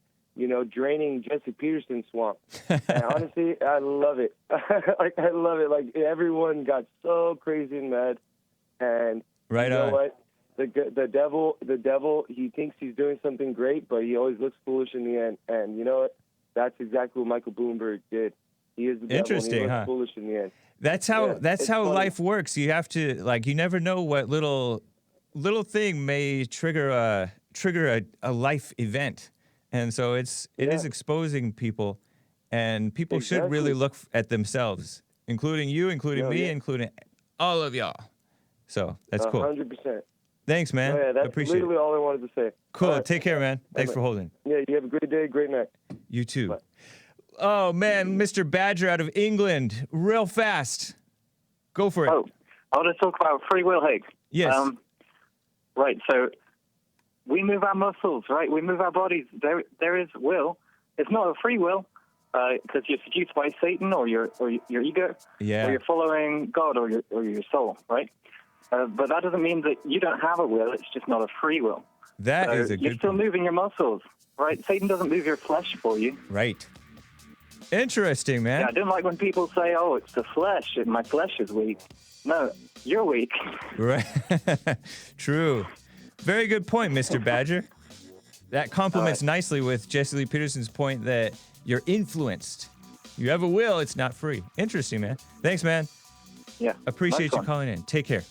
draining Jesse Peterson's swamp. And honestly, I love it. I love it. Like, everyone got so crazy and mad. And right you know on. what? The devil, he thinks he's doing something great, but he always looks foolish in the end. And you know what? That's exactly what Michael Bloomberg did. He is the devil, and he looks foolish in the end. That's how funny. life works. You have to, you never know what little thing may trigger a life event. And so it is exposing people, and people should really look at themselves, including you, including me, including all of y'all. So that's cool. 100%. Thanks, man. Yeah, that's Appreciate literally all I wanted to say. Cool. All right. Take care, man. Thanks for holding. Yeah, you have a great day, great night. You too. Bye. Oh, man, Mr. Badger out of England. Real fast. Go for it. Oh, I want to talk about free will, Hake. Yes. Right, so we move our muscles, right? We move our bodies. There is will. It's not a free will because you're seduced by Satan or your ego, Yeah. or you're following God or your soul, right? But that doesn't mean that you don't have a will. It's just not a free will. That is a good You're still point. moving your muscles, right? Satan doesn't move your flesh for you. Right. Interesting, man. Yeah, I don't like when people say, "Oh, it's the flesh. My flesh is weak." No, you're weak. Right. True. Very good point, Mr. Badger. That complements nicely with Jesse Lee Peterson's point that you're influenced. You have a will, it's not free. Interesting, man. Thanks, man. Yeah. Appreciate you calling in. Take care.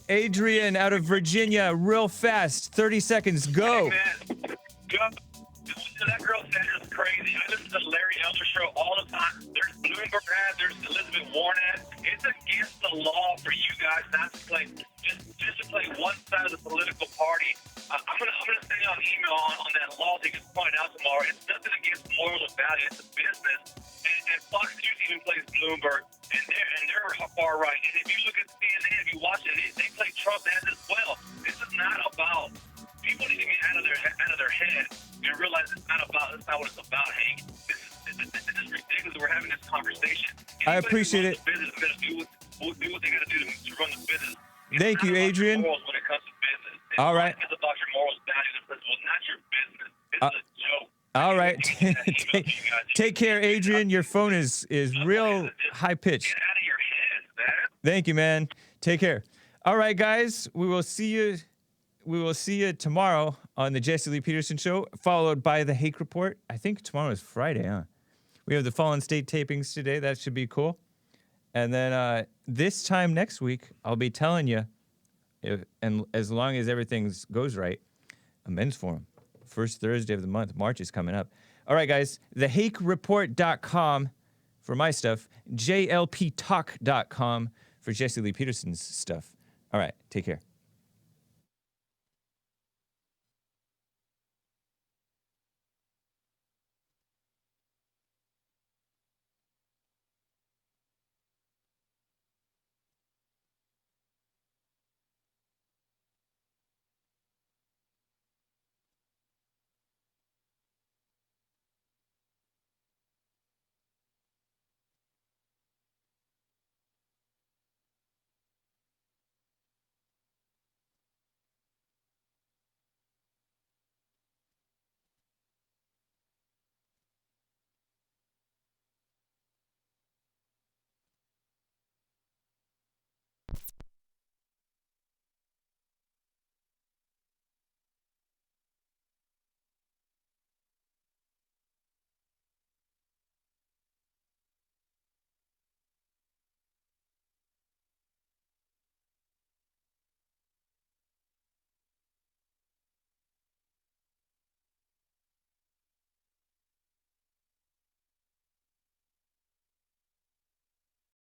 Adrian out of Virginia, real fast. 30 seconds, go. Hey, man. That girl said it's crazy. I listen to Larry Elder show all the time. There's Bloomberg ads, there's Elizabeth Warren ads. It's against the law for you guys not to play just to play one side of the political party. I'm gonna send you an email on that law that gets pointed out tomorrow. It's nothing against morals or value. It's a business. And Fox News even plays Bloomberg, and they're far right. And if you look at CNN, if you watch it, they play Trump ads as well. This is not about. People need to get out of their head and realize it's not what it's about, Hank. This is ridiculous. We're having this conversation. I appreciate it. Business is going to do what they got to do to run the business. Thank you, Adrian. Morals when it comes to business. All right. It's about your morals, values, and principles, not your business. It's a joke. All right. Take care, Adrian. Your phone is real high pitched. Get out of your head, man. Thank you, man. Take care. All right, guys. We will see you tomorrow on the Jesse Lee Peterson Show, followed by the Hake Report. I think tomorrow is Friday, huh? We have the Fallen State tapings today. That should be cool. And then this time next week, I'll be telling you, and as long as everything goes right, a men's forum. First Thursday of the month. March is coming up. All right, guys. TheHakeReport.com for my stuff. JLPtalk.com for Jesse Lee Peterson's stuff. All right. Take care.